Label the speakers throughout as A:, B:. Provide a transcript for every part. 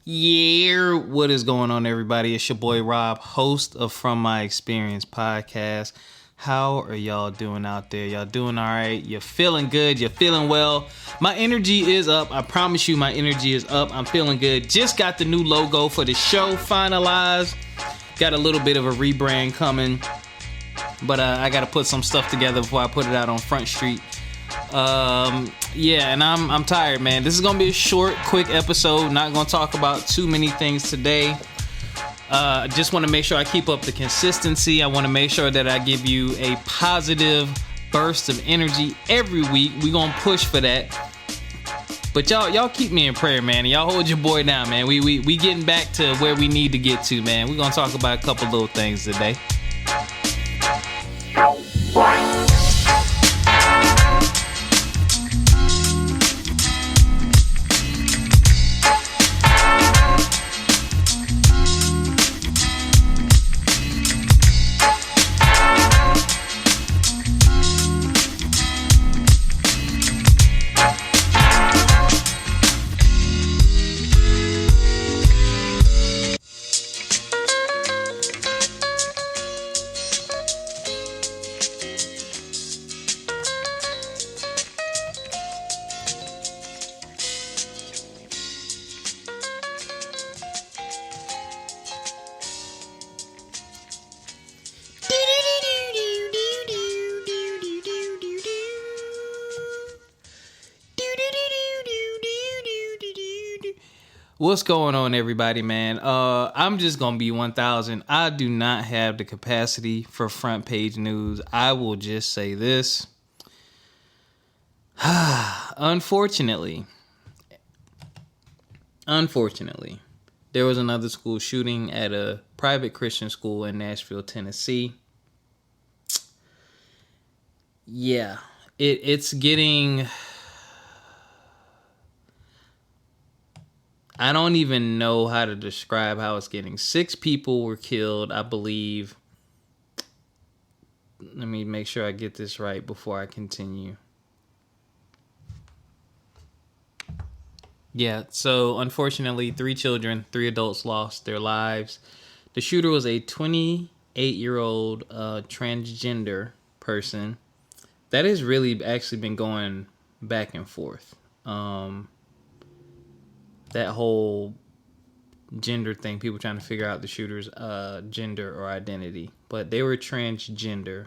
A: Yeah, what is going on, everybody? It's your boy Rob, host of From My Experience podcast. How are y'all doing out there? Y'all doing all right? You're feeling good? You're feeling well? My energy is up. I promise you my energy is up. I'm feeling good. Just got the new logo for the show finalized. Got a little bit of a rebrand coming. But I got to put some stuff together before I put it out on Front Street. And I'm tired, man. This is gonna be a short, quick episode. Not gonna talk about too many things today. I just want to make sure I keep up the consistency. I want to make sure that I give you a positive burst of energy every week. We gonna push for that. But y'all keep me in prayer, man. And y'all hold your boy down, man. We getting back to where we need to get to, man. We gonna talk about a couple little things today. What's going on, everybody, man? I'm just gonna be 1,000. I do not have the capacity for front page news. I will just say this. Unfortunately, there was another school shooting at a private Christian school in Nashville, Tennessee. Yeah, it's getting... I don't even know how to describe how it's getting. 6 people were killed, I believe. Let me make sure I get this right before I continue. Yeah, so unfortunately, 3 children, 3 adults lost their lives. The shooter was a 28-year-old transgender person. That has really actually been going back and forth. That whole gender thing, people trying to figure out the shooter's gender or identity. But they were transgender.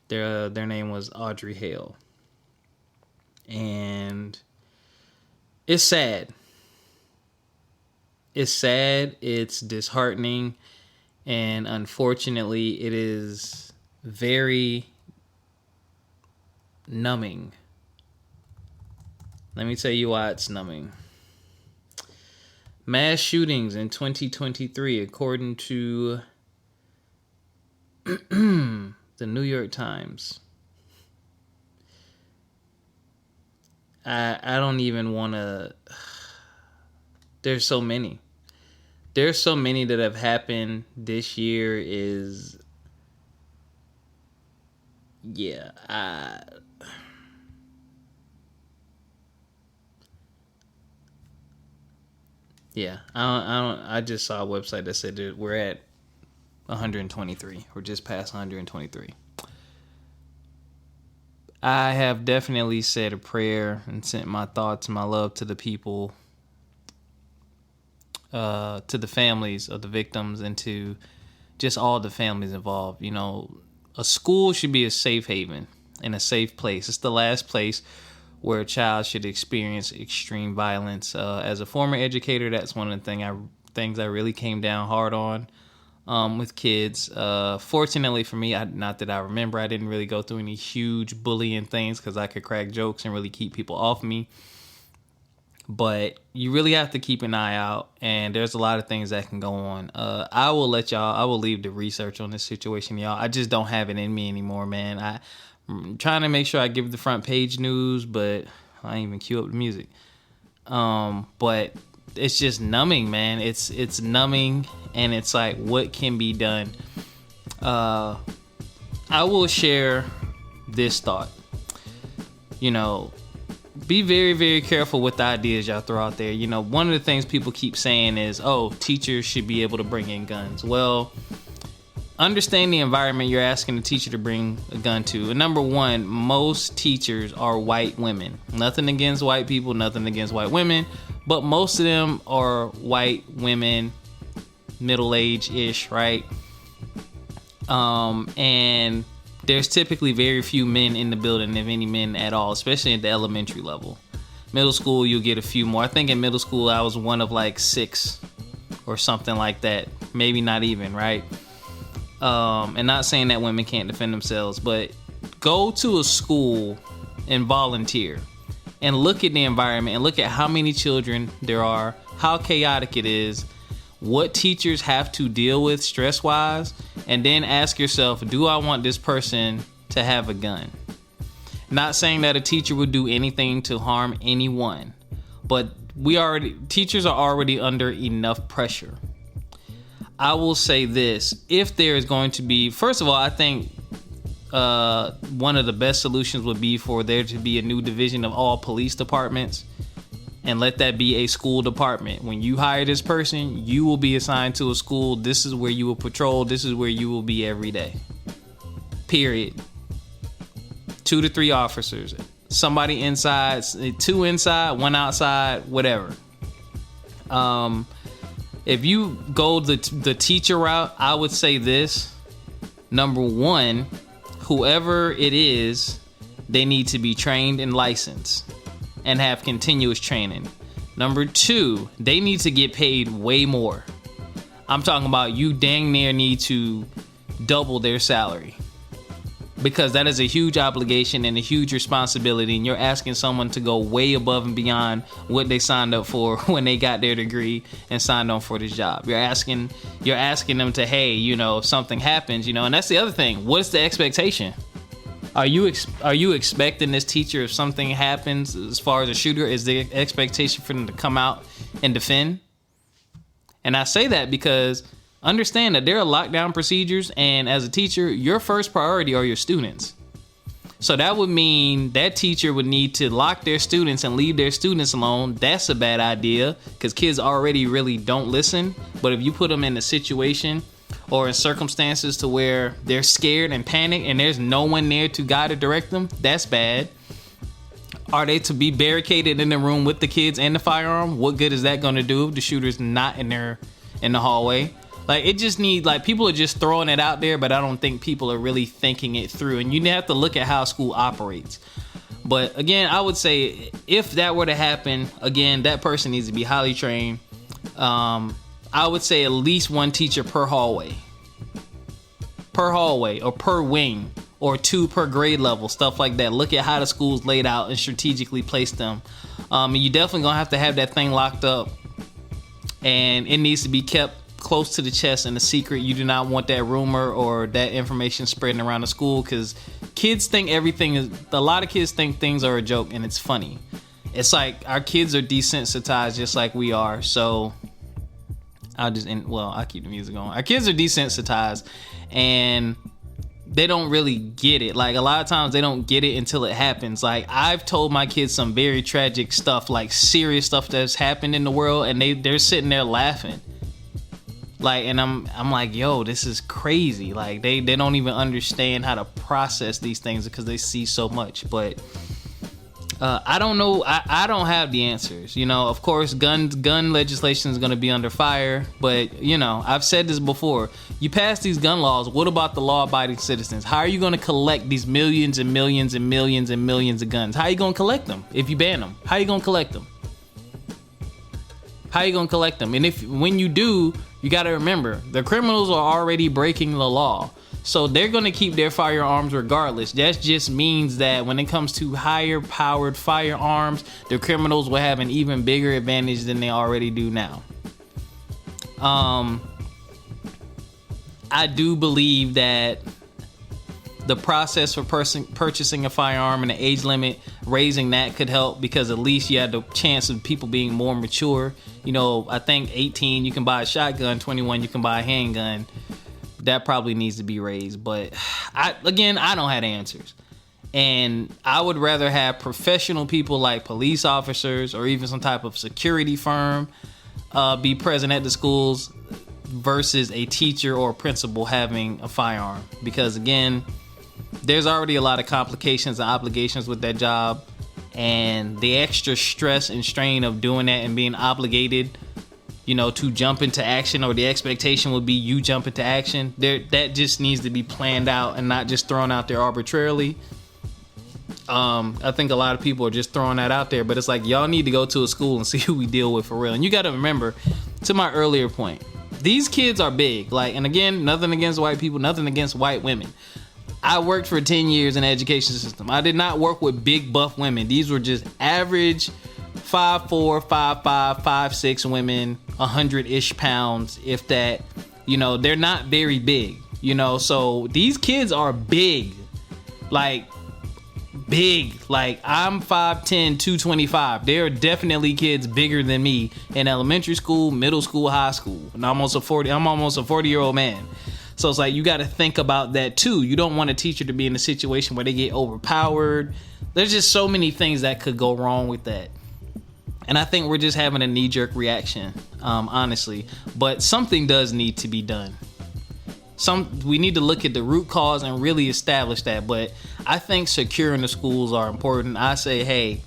A: Their name was Audrey Hale. And it's sad. It's sad. It's disheartening. And unfortunately, it is very numbing. Let me tell you why it's numbing. Mass shootings in 2023, according to the New York Times. I don't even want to... There's so many. There's so many that have happened this year is... Yeah, Yeah, I just saw a website that said that we're at 123. We're just past 123. I have definitely said a prayer and sent my thoughts and my love to the people, to the families of the victims, and to just all the families involved. You know, a school should be a safe haven and a safe place. It's the last place where a child should experience extreme violence. As a former educator, that's one of the things I really came down hard on with kids. Fortunately for me, not that I remember, I didn't really go through any huge bullying things because I could crack jokes and really keep people off me. But you really have to keep an eye out, and there's a lot of things that can go on. I will leave the research on this situation, y'all. I just don't have it in me anymore, man. I'm trying to make sure I give the front page news, but I ain't even cue up the music. But it's just numbing, man. It's numbing, and it's like, what can be done? I will share this thought. You know, be very, very careful with the ideas y'all throw out there. You know, one of the things people keep saying is, oh, teachers should be able to bring in guns. Well, understand the environment you're asking a teacher to bring a gun to. And number one, most teachers are white women. Nothing against white people, nothing against white women, but most of them are white women, middle-age-ish, right? And there's typically very few men in the building, if any men at all, especially at the elementary level. Middle school, you'll get a few more. I think in middle school, I was one of like 6 or something like that. Maybe not even, right? And not saying that women can't defend themselves, but go to a school and volunteer and look at the environment and look at how many children there are, how chaotic it is, what teachers have to deal with stress-wise, and then ask yourself, do I want this person to have a gun? Not saying that a teacher would do anything to harm anyone, but teachers are already under enough pressure. I will say this, if there is going to be, first of all, I think one of the best solutions would be for there to be a new division of all police departments, and let that be a school department. When you hire this person, you will be assigned to a school. This is where you will patrol. This is where you will be every day. Period. 2 to 3 officers. Somebody inside, 2 inside, 1 outside, whatever. If you go the teacher route, I would say this. Number one, whoever it is, they need to be trained and licensed and have continuous training. Number 2, they need to get paid way more. I'm talking about you dang near need to double their salary, because that is a huge obligation and a huge responsibility, and you're asking someone to go way above and beyond what they signed up for when they got their degree and signed on for this job. You're asking them to, hey, you know, if something happens, you know, and that's the other thing. What's the expectation? Are you expecting this teacher, if something happens as far as a shooter, is the expectation for them to come out and defend? And I say that because understand that there are lockdown procedures, and as a teacher, your first priority are your students. So that would mean that teacher would need to lock their students and leave their students alone. That's a bad idea, because kids already really don't listen. But if you put them in a situation or in circumstances to where they're scared and panic and there's no one there to guide or direct them, that's bad. Are they to be barricaded in the room with the kids and the firearm? What good is that going to do if the shooter's not in the hallway? Like, it just need, like, people are just throwing it out there, but I don't think people are really thinking it through. And you have to look at how school operates. But again, I would say if that were to happen, again, that person needs to be highly trained. I would say at least 1 teacher per hallway or per wing, or 2 per grade level, stuff like that. Look at how the school's laid out and strategically place them. And you definitely gonna have that thing locked up, and it needs to be kept close to the chest and a secret. You do not want that rumor or that information spreading around the school, because kids think a lot of kids think things are a joke, and it's funny. It's like our kids are desensitized just like we are. So I'll keep the music going. Our kids are desensitized and they don't really get it. Like, a lot of times they don't get it until it happens. Like, I've told my kids some very tragic stuff, like serious stuff that's happened in the world, and they're sitting there laughing. Like, and I'm like, yo, this is crazy. Like, they don't even understand how to process these things because they see so much. But I don't know. I don't have the answers. You know, of course, gun legislation is going to be under fire. But, you know, I've said this before. You pass these gun laws. What about the law-abiding citizens? How are you going to collect these millions and millions and millions and millions of guns? How are you going to collect them if you ban them? How are you going to collect them? How are you going to collect them? And when you do, you got to remember, the criminals are already breaking the law. So they're going to keep their firearms regardless. That just means that when it comes to higher powered firearms, the criminals will have an even bigger advantage than they already do now. I do believe that the process for purchasing a firearm and the age limit, raising that could help, because at least you have the chance of people being more mature. You know, I think 18 you can buy a shotgun, 21 you can buy a handgun. That probably needs to be raised. But I don't have the answers. And I would rather have professional people like police officers or even some type of security firm be present at the schools versus a teacher or a principal having a firearm. Because again, there's already a lot of complications and obligations with that job, and the extra stress and strain of doing that and being obligated, to jump into action, or the expectation would be you jump into action. That just needs to be planned out and not just thrown out there arbitrarily. I think a lot of people are just throwing that out there, but it's like, y'all need to go to a school and see who we deal with for real. And you got to remember, to my earlier point, these kids are big. And again, nothing against white people, nothing against white women. I worked for 10 years in the education system. I did not work with big buff women. These were just average 5'4", 5'5", 5'6" women, 100-ish pounds, if that. They're not very big, so these kids are big. Big. I'm 5'10", 225. There are definitely kids bigger than me in elementary school, middle school, high school. And I'm almost a 40-year-old man. So it's like, you got to think about that too. You don't want a teacher to be in a situation where they get overpowered. There's just so many things that could go wrong with that. And I think we're just having a knee-jerk reaction, honestly. But something does need to be done. We need to look at the root cause and really establish that. But I think securing the schools are important. I say, hey,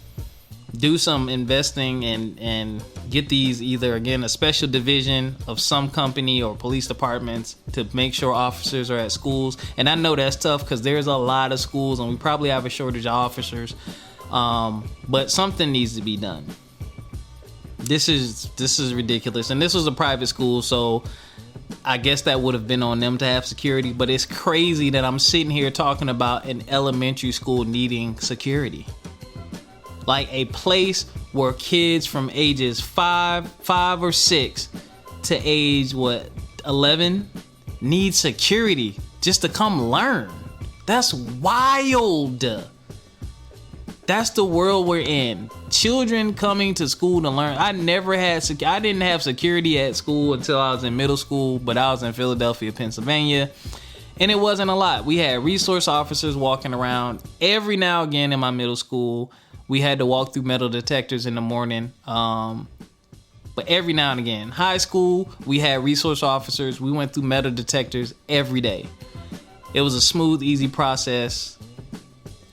A: do some investing and get these either, again, a special division of some company or police departments to make sure officers are at schools. And I know that's tough because there's a lot of schools and we probably have a shortage of officers. But something needs to be done. This is ridiculous. And this was a private school, so I guess that would have been on them to have security. But it's crazy that I'm sitting here talking about an elementary school needing security. Like a place where kids from ages 5 or 6 to age 11 need security just to come learn. That's wild. That's the world we're in. Children coming to school to learn. I didn't have security at school until I was in middle school, but I was in Philadelphia, Pennsylvania, and it wasn't a lot. We had resource officers walking around every now and again in my middle school. We had to walk through metal detectors in the morning, but every now and again. High school, we had resource officers. We went through metal detectors every day. It was a smooth, easy process.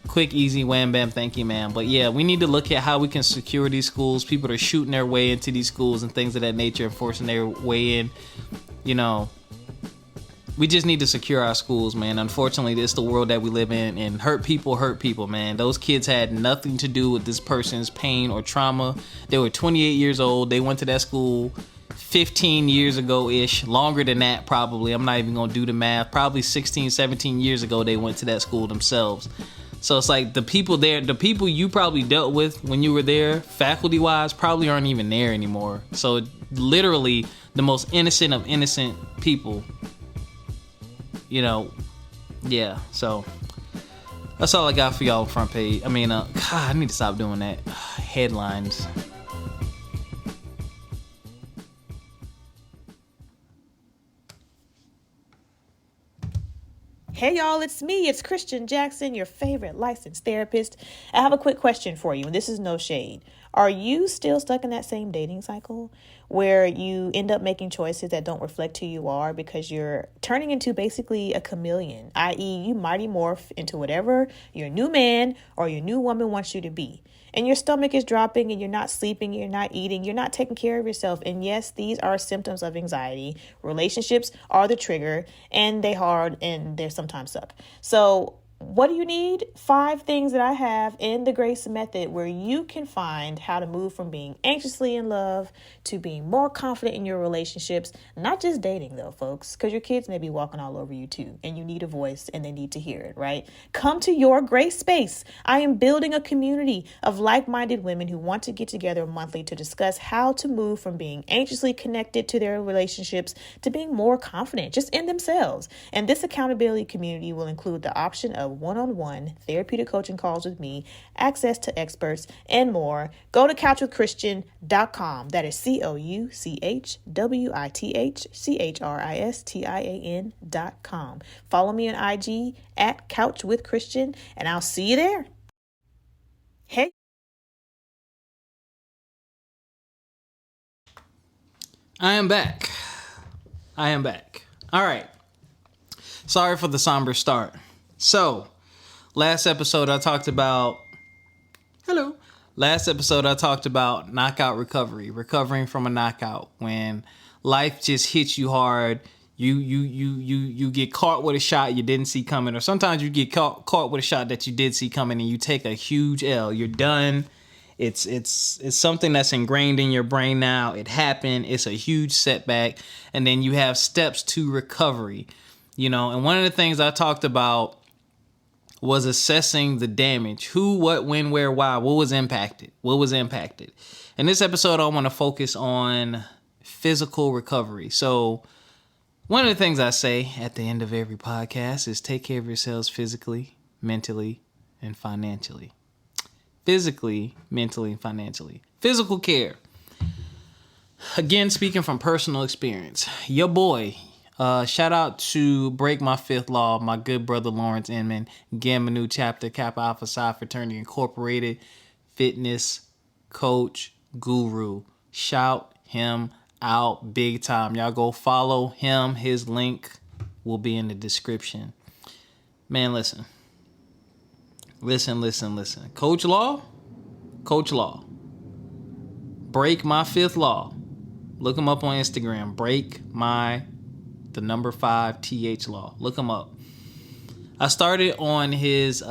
A: Quick, easy, wham, bam, thank you, man. But yeah, we need to look at how we can secure these schools. People are shooting their way into these schools and things of that nature and forcing their way in. We just need to secure our schools, man. Unfortunately, this is the world that we live in, and hurt people, man. Those kids had nothing to do with this person's pain or trauma. They were 28 years old. They went to that school 15 years ago-ish, longer than that probably. I'm not even going to do the math. Probably 16, 17 years ago, they went to that school themselves. So it's like the people there, the people you probably dealt with when you were there, faculty-wise, probably aren't even there anymore. So literally the most innocent of innocent people. Yeah, so that's all I got for y'all front page. I mean, God, I need to stop doing that. Headlines.
B: Hey y'all, it's me. It's Christian Jackson, your favorite licensed therapist. I have a quick question for you, and this is no shade. Are you still stuck in that same dating cycle where you end up making choices that don't reflect who you are because you're turning into basically a chameleon, i.e. you mighty morph into whatever your new man or your new woman wants you to be? And your stomach is dropping and you're not sleeping, you're not eating, you're not taking care of yourself. And yes, these are symptoms of anxiety. Relationships are the trigger, and they hard and they sometimes suck. So what do you need? 5 things that I have in the Grace Method where you can find how to move from being anxiously in love to being more confident in your relationships. Not just dating though, folks, because your kids may be walking all over you too, and you need a voice and they need to hear it, right? Come to your Grace Space. I am building a community of like-minded women who want to get together monthly to discuss how to move from being anxiously connected to their relationships to being more confident just in themselves. And this accountability community will include the option of have one-on-one therapeutic coaching calls with me, access to experts, and more, go to couchwithchristian.com. That is couchwithchristian.com. Follow me on IG at couchwithchristian, and I'll see you there. Hey.
A: I am back. All right. Sorry for the somber start. So, last episode I talked about knockout recovery, recovering from a knockout when life just hits you hard. You get caught with a shot you didn't see coming, or sometimes you get caught with a shot that you did see coming, and you take a huge L. You're done. It's something that's ingrained in your brain now. It happened. It's a huge setback, and then you have steps to recovery. And one of the things I talked about was assessing the damage. Who, what, when, where, why. What was impacted? In this episode, I want to focus on physical recovery. So one of the things I say at the end of every podcast is take care of yourselves physically, mentally, and financially. Physically, mentally, and financially. Physical care. Again, speaking from personal experience. Your boy, shout out to Break My Fifth Law, my good brother Lawrence Inman, Gamma Nu Chapter, Kappa Alpha Psi Fraternity Incorporated, fitness coach guru. Shout him out big time. Y'all go follow him. His link will be in the description. Man, listen. Coach Law. Break My Fifth Law. Look him up on Instagram. The number 5 TH Law. Look him up. I started on his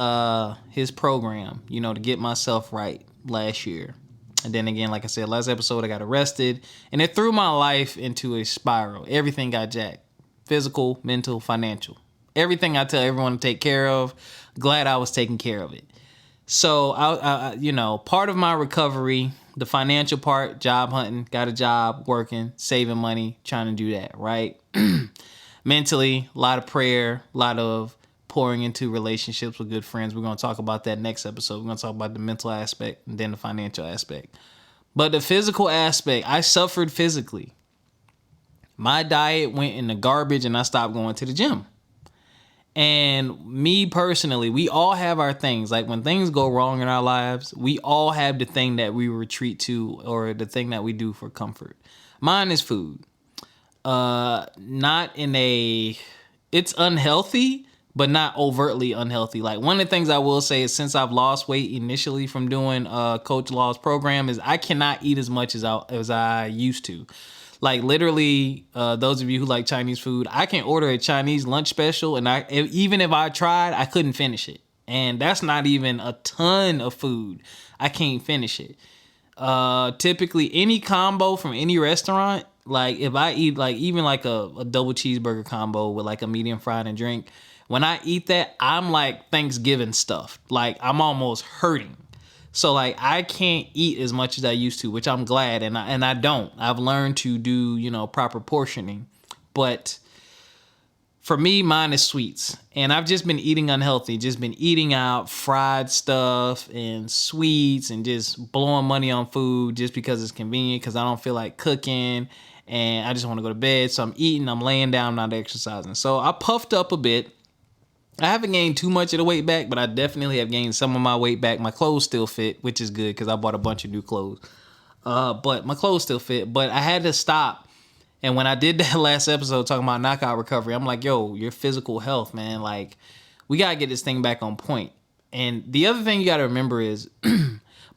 A: program, to get myself right last year. And then again, like I said, last episode, I got arrested. And it threw my life into a spiral. Everything got jacked. Physical, mental, financial. Everything I tell everyone to take care of. Glad I was taking care of it. So, part of my recovery, the financial part, job hunting, got a job, working, saving money, trying to do that, right? Mentally, a lot of prayer, a lot of pouring into relationships with good friends. We're going to talk about that next episode. We're going to talk about the mental aspect and then the financial aspect. But the physical aspect, I suffered physically. My diet went in the garbage and I stopped going to the gym. And me personally, we all have our things. Like when things go wrong in our lives, we all have the thing that we retreat to or the thing that we do for comfort. Mine is food. It's unhealthy, but not overtly unhealthy. Like one of the things I will say is since I've lost weight initially from doing Coach Law's program is I cannot eat as much as I used to. Like literally, those of you who like Chinese food, I can order a Chinese lunch special, and even if I tried, I couldn't finish it. And that's not even a ton of food. I can't finish it. Typically, any combo from any restaurant, like if I eat like even like a double cheeseburger combo with like a medium fried and drink, when I eat that, I'm like Thanksgiving stuffed. Like I'm almost hurting. So like I can't eat as much as I used to, which I'm glad, and I don't. I've learned to do, proper portioning. But for me, mine is sweets. And I've just been eating unhealthy, just been eating out fried stuff and sweets and just blowing money on food just because it's convenient, because I don't feel like cooking and I just want to go to bed. So I'm eating, I'm laying down, I'm not exercising. So I puffed up a bit. I haven't gained too much of the weight back, but I definitely have gained some of my weight back. My clothes still fit, which is good because I bought a bunch of new clothes. But my clothes still fit. But I had to stop. And when I did that last episode talking about knockout recovery, I'm like, yo, your physical health, man. Like, we got to get this thing back on point. And the other thing you got to remember is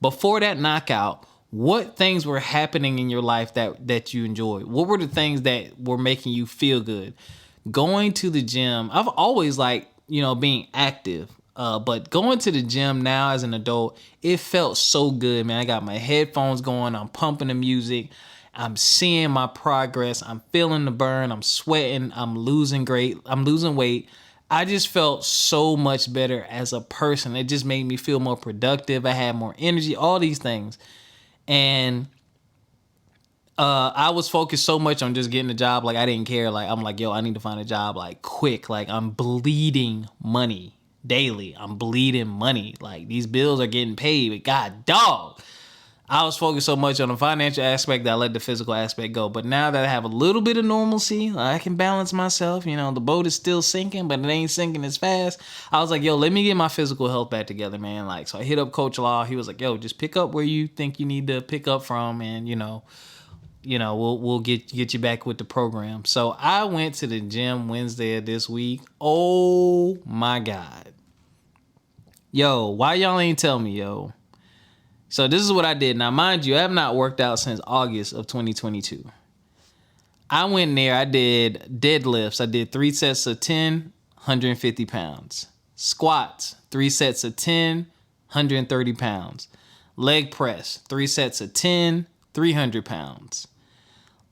A: before that knockout, what things were happening in your life that you enjoyed? What were the things that were making you feel good? Going to the gym, I've always being active. But going to the gym now as an adult, it felt so good, man. I got my headphones going. I'm pumping the music. I'm seeing my progress. I'm feeling the burn. I'm sweating. I'm losing weight. I just felt so much better as a person. It just made me feel more productive. I had more energy, all these things. And I was focused so much on just getting a job. Like I didn't care. Like I'm like, yo, I need to find a job like quick. Like I'm bleeding money. daily. I'm bleeding money. Like, these bills are getting paid. But God, dog. I was focused so much on the financial aspect that I let the physical aspect go. But now that I have a little bit of normalcy, I can balance myself. You know, the boat is still sinking, but it ain't sinking as fast. I was like, yo, let me get my physical health back together, man. Like, so I hit up Coach Law. He was like, yo, just pick up where you think you need to pick up from, and we'll get you back with the program. So I went to the gym Wednesday of this week. Oh my God. Yo, why y'all ain't tell me, yo? So this is what I did. Now, mind you, I have not worked out since August of 2022. I went in there, I did deadlifts. I did 3 sets of 10, 150 pounds. Squats, 3 sets of 10, 130 pounds. Leg press, 3 sets of 10, 300 pounds.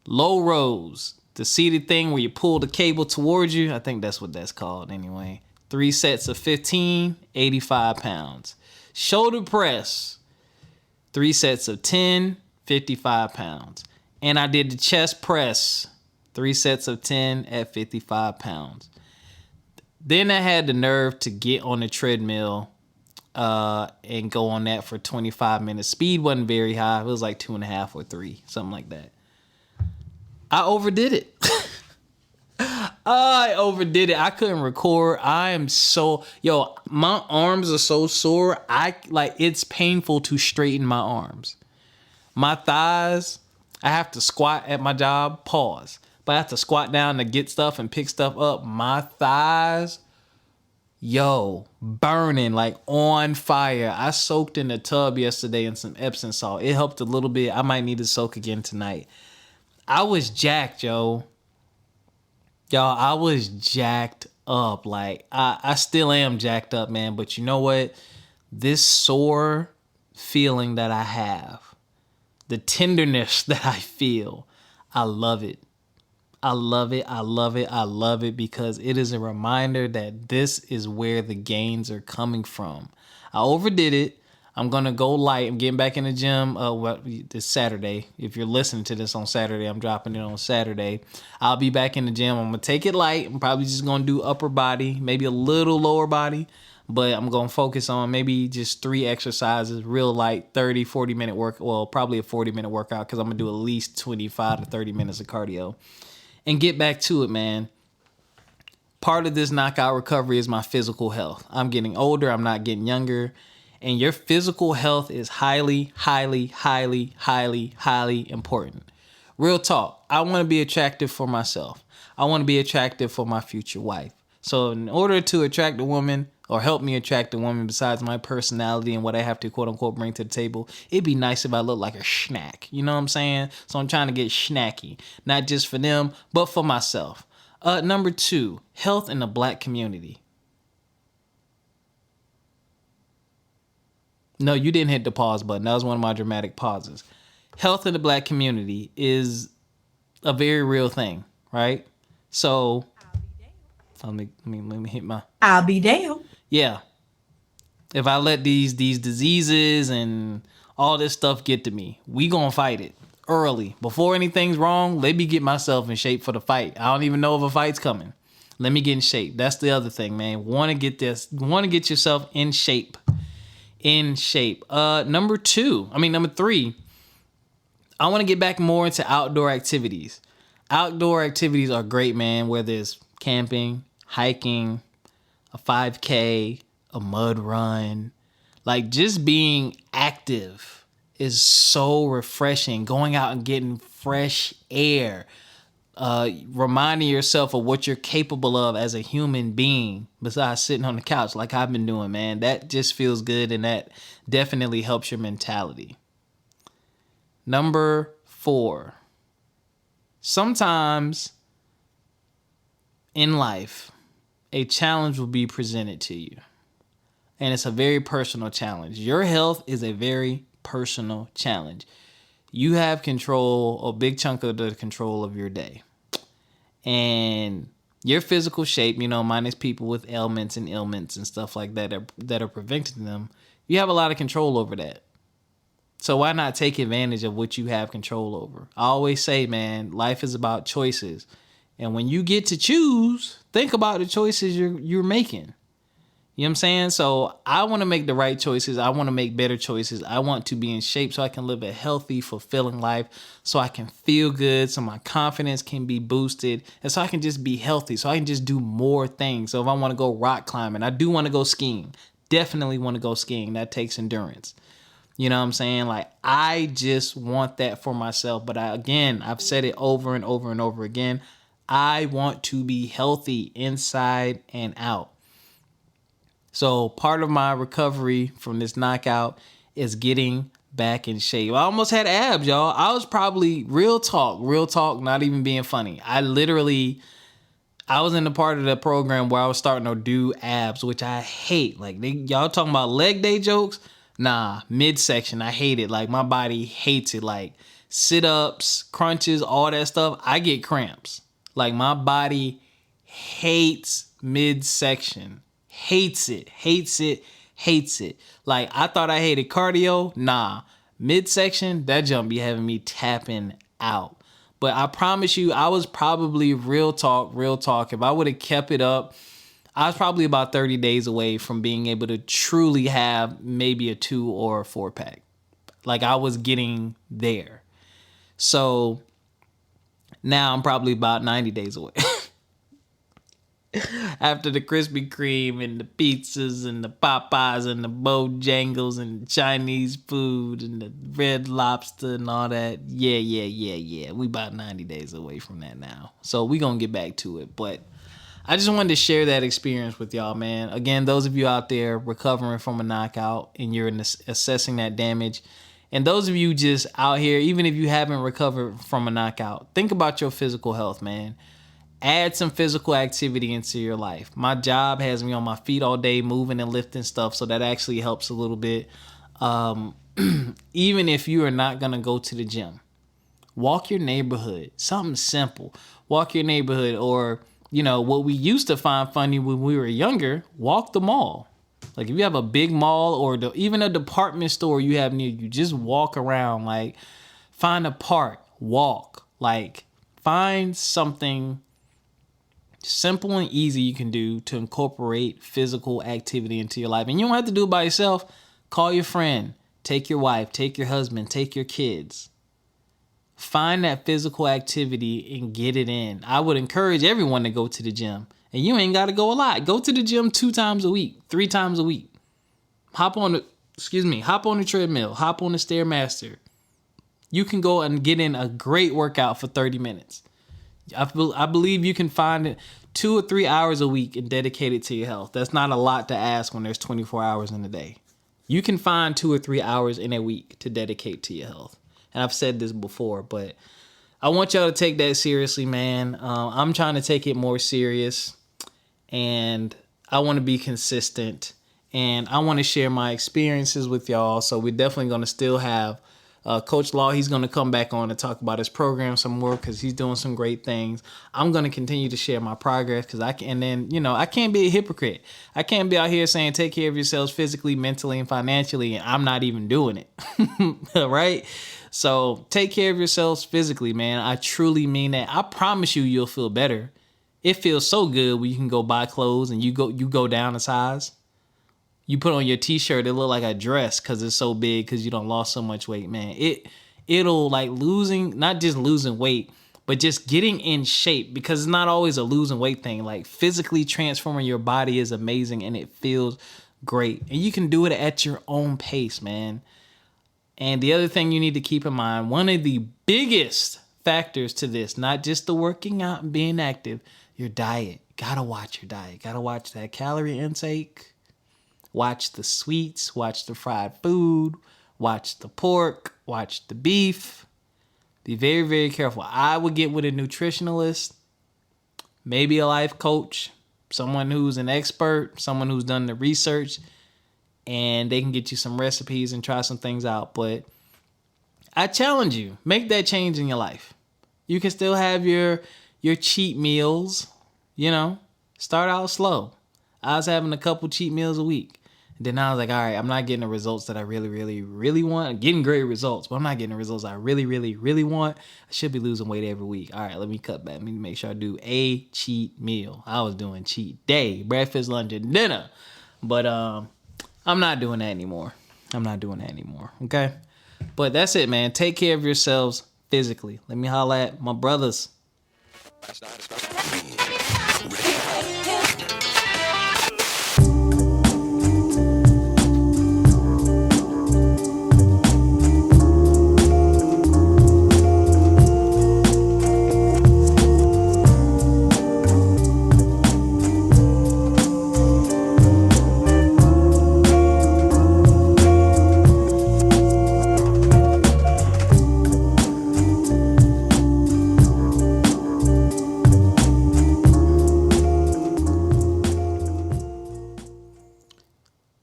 A: Low rows, the seated thing where you pull the cable towards you. I think that's what that's called anyway. 3 sets of 15, 85 pounds. Shoulder press, 3 sets of 10, 55 pounds. And I did the chest press, 3 sets of 10 at 55 pounds. Then I had the nerve to get on the treadmill and go on that for 25 minutes. Speed wasn't very high. It was like 2.5 or 3, something like that. I overdid it. I overdid it. I couldn't record. My arms are so sore. It's painful to straighten my arms. My thighs, I have to squat at my job, pause. But I have to squat down to get stuff and pick stuff up. My thighs, burning, like on fire. I soaked in the tub yesterday in some Epsom salt. It helped a little bit. I might need to soak again tonight. I was jacked, yo. Y'all, I was jacked up. Like, I still am jacked up, man. But you know what? This sore feeling that I have, the tenderness that I feel, I love it. I love it. I love it. I love it because it is a reminder that this is where the gains are coming from. I overdid it. I'm going to go light. I'm getting back in the gym this Saturday. If you're listening to this on Saturday, I'm dropping it on Saturday. I'll be back in the gym. I'm going to take it light. I'm probably just going to do upper body, maybe a little lower body. But I'm going to focus on maybe just 3 exercises, real light, 30, 40-minute work. Well, probably a 40-minute workout because I'm going to do at least 25 to 30 minutes of cardio. And get back to it, man. Part of this knockout recovery is my physical health. I'm getting older. I'm not getting younger. And your physical health is highly, highly, highly, highly, highly important. Real talk. I want to be attractive for myself. I want to be attractive for my future wife. So in order to attract a woman or help me attract a woman besides my personality and what I have to quote unquote bring to the table, it'd be nice if I look like a snack. You know what I'm saying? So I'm trying to get snacky. Not just for them, but for myself. Number 2, health in the Black community. No, you didn't hit the pause button. That was one of my dramatic pauses. Health in the Black community is a very real thing, right? So, let me hit my...
B: I'll be damned.
A: Yeah. If I let these diseases and all this stuff get to me, we gonna fight it early. Before anything's wrong, let me get myself in shape for the fight. I don't even know if a fight's coming. Let me get in shape. That's the other thing, man. Want to get yourself in shape. Number 3, I want to get back more into outdoor activities. Outdoor activities are great, man, whether it's camping, hiking, a 5K, a mud run. Like, just being active is so refreshing. Going out and getting fresh air. Reminding yourself of what you're capable of as a human being besides sitting on the couch like I've been doing, man. That just feels good, and that definitely helps your mentality. Number 4, sometimes in life, a challenge will be presented to you, and it's a very personal challenge. Your health is a very personal challenge. You have control, a big chunk of the control of your day. And your physical shape, minus people with ailments and stuff like that are preventing them, you have a lot of control over that. So why not take advantage of what you have control over? I always say, man, life is about choices. And when you get to choose, think about the choices you're making. You know what I'm saying? So I want to make the right choices. I want to make better choices. I want to be in shape so I can live a healthy, fulfilling life, so I can feel good, so my confidence can be boosted, and so I can just be healthy, so I can just do more things. So if I want to go rock climbing, I do want to go skiing. Definitely want to go skiing. That takes endurance. You know what I'm saying? Like, I just want that for myself. But I've said it over and over and over again. I want to be healthy inside and out. So part of my recovery from this knockout is getting back in shape. I almost had abs, y'all. I was probably real talk, not even being funny. I was in the part of the program where I was starting to do abs, which I hate. Like, y'all talking about leg day jokes? Nah, midsection, I hate it. Like, my body hates it. Like, sit-ups, crunches, all that stuff, I get cramps. Like, my body hates midsection. Hates it. Like, I thought I hated cardio. Nah, midsection, that jump be having me tapping out. But I promise you, I was probably real talk. If I would have kept it up, I was probably about 30 days away from being able to truly have maybe a 2 or a 4 pack. Like, I was getting there. So now I'm probably about 90 days away. After the Krispy Kreme and the pizzas and the Popeyes and the Bojangles and the Chinese food and the Red Lobster and all that. Yeah. We about 90 days away from that now. So we going to get back to it. But I just wanted to share that experience with y'all, man. Again, those of you out there recovering from a knockout and you're assessing that damage, and those of you just out here, even if you haven't recovered from a knockout, think about your physical health, man. Add some physical activity into your life. My job has me on my feet all day, moving and lifting stuff, so that actually helps a little bit. Even if you are not going to go to the gym, walk your neighborhood. Something simple. Walk your neighborhood, or, what we used to find funny when we were younger, walk the mall. Like, if you have a big mall or even a department store you have near you, just walk around. Like, find a park, walk. Like, find something simple and easy you can do to incorporate physical activity into your life. And you don't have to do it by yourself. Call your friend, take your wife, take your husband, take your kids. Find that physical activity and get it in. I would encourage everyone to go to the gym. And you ain't got to go a lot. Go to the gym 2 times a week, 3 times a week. Hop on the treadmill, hop on the Stairmaster. You can go and get in a great workout for 30 minutes. I believe you can find 2 or 3 hours a week and dedicate it to your health. That's not a lot to ask when there's 24 hours in a day. You can find 2 or 3 hours in a week to dedicate to your health. And I've said this before, but I want y'all to take that seriously, man. I'm trying to take it more serious, and I want to be consistent, and I want to share my experiences with y'all. So we're definitely going to still have Coach Law. He's going to come back on and talk about his program some more because he's doing some great things. I'm going to continue to share my progress because I can't be a hypocrite. I can't be out here saying take care of yourselves physically, mentally, and financially, and I'm not even doing it. Right? So take care of yourselves physically, man. I truly mean that. I promise you'll feel better. It feels so good when you can go buy clothes and you go down a size. You put on your t-shirt, it look like a dress because it's so big because you done lost so much weight, man. It'll like not just losing weight, but just getting in shape, because it's not always a losing weight thing. Like, physically transforming your body is amazing and it feels great. And you can do it at your own pace, man. And the other thing you need to keep in mind, one of the biggest factors to this, not just the working out and being active, your diet. Gotta watch your diet. Gotta watch that calorie intake. Watch the sweets. Watch the fried food. Watch the pork. Watch the beef. Be very, very careful. I would get with a nutritionalist, maybe a life coach, someone who's an expert, someone who's done the research, and they can get you some recipes and try some things out. But I challenge you, make that change in your life. You can still have your cheat meals, start out slow. I was having a couple cheat meals a week. And then I was like, all right, I'm not getting the results that I really, really, really want. I'm getting great results, but I'm not getting the results I really, really, really want. I should be losing weight every week. All right, let me cut back. Let me make sure I do a cheat meal. I was doing cheat day, breakfast, lunch, and dinner. But I'm not doing that anymore. Okay? But that's it, man. Take care of yourselves physically. Let me holla at my brothers.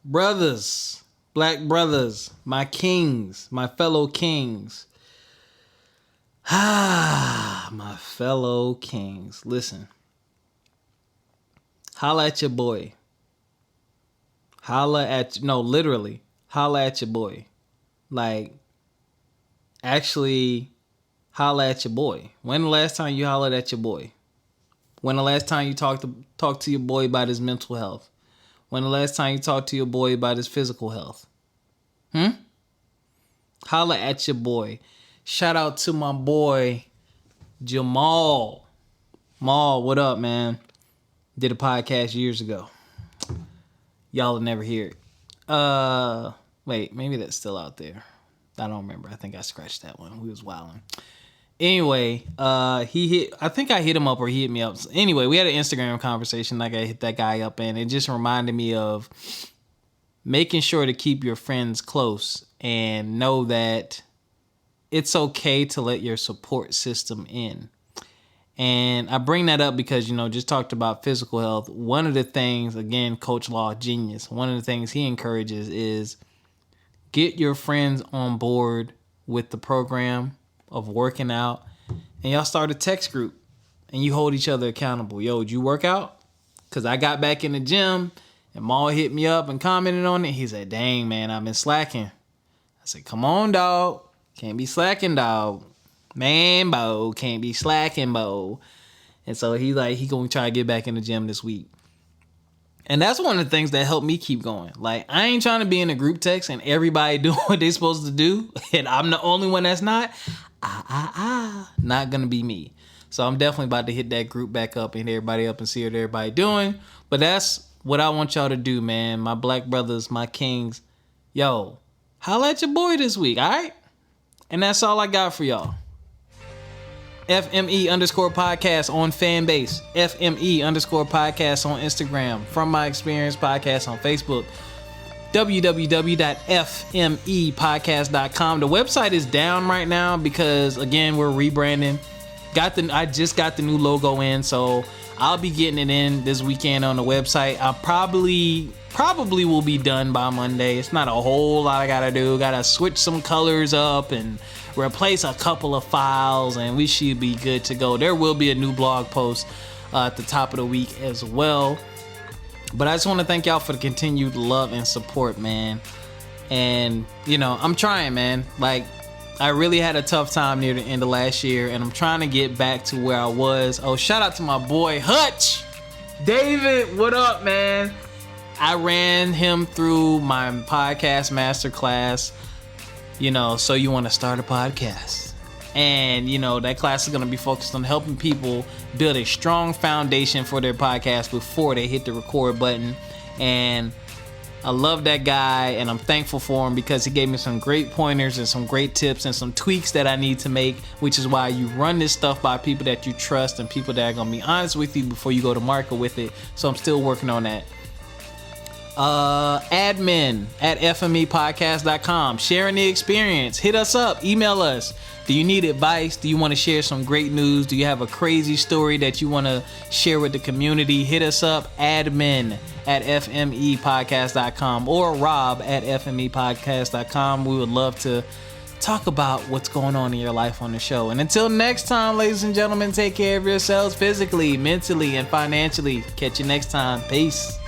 A: Brothers, black brothers, my kings, my fellow kings. My fellow kings. Listen. Holla at your boy. Literally. Holla at your boy. Like, actually, holla at your boy. When the last time you hollered at your boy? When the last time you talked to your boy about his mental health? When the last time you talked to your boy about his physical health? Holla at your boy. Shout out to my boy, Jamal. Maul, what up, man? Did a podcast years ago. Y'all will never hear it. Wait, maybe that's still out there. I don't remember. I think I scratched that one. We was wilding. Anyway, I think I hit him up or he hit me up. Anyway, we had an Instagram conversation. Like, I hit that guy up, and it just reminded me of making sure to keep your friends close and know that it's okay to let your support system in. And I bring that up because, just talked about physical health. One of the things, again, Coach Law, genius, one of the things he encourages is get your friends on board with the program of working out, and y'all start a text group and you hold each other accountable. Yo, did you work out? Because I got back in the gym and Maul hit me up and commented on it. He said, dang, man, I've been slacking. I said, come on, dog. Can't be slacking, dog. Man, bo, can't be slacking, bo. And so he gonna try to get back in the gym this week. And that's one of the things that helped me keep going. Like, I ain't trying to be in a group text and everybody doing what they supposed to do, and I'm the only one that's not. Not gonna be me. So I'm definitely about to hit that group back up and hit everybody up and see what everybody doing. But that's what I want y'all to do, man. My black brothers, my kings. Yo, holla at your boy this week, all right? And that's all I got for y'all. FME_podcast on Fanbase. FME_podcast on Instagram. From My Experience Podcast on Facebook. www.fmepodcast.com. The website is down right now because, again, we're rebranding. I just got the new logo in, so I'll be getting it in this weekend on the website. I probably will be done by Monday. It's not a whole lot I gotta do. Gotta switch some colors up and replace a couple of files, and we should be good to go. There will be a new blog post at the top of the week as well. But I just want to thank y'all for the continued love and support, man. And, I'm trying, man. Like, I really had a tough time near the end of last year, and I'm trying to get back to where I was. Oh, shout out to my boy, Hutch. David, what up, man? I ran him through my podcast masterclass, so you want to start a podcast. And, that class is going to be focused on helping people build a strong foundation for their podcast before they hit the record button. And I love that guy, and I'm thankful for him because he gave me some great pointers and some great tips and some tweaks that I need to make, which is why you run this stuff by people that you trust and people that are going to be honest with you before you go to market with it. So I'm still working on that. Admin at fmepodcast.com. Sharing the experience. Hit us up. Email us. Do you need advice? Do you want to share some great news? Do you have a crazy story that you want to share with the community? Hit us up. Admin at fmepodcast.com or Rob at fmepodcast.com. We would love to talk about what's going on in your life on the show. And until next time, ladies and gentlemen, take care of yourselves physically, mentally, and financially. Catch you next time. Peace.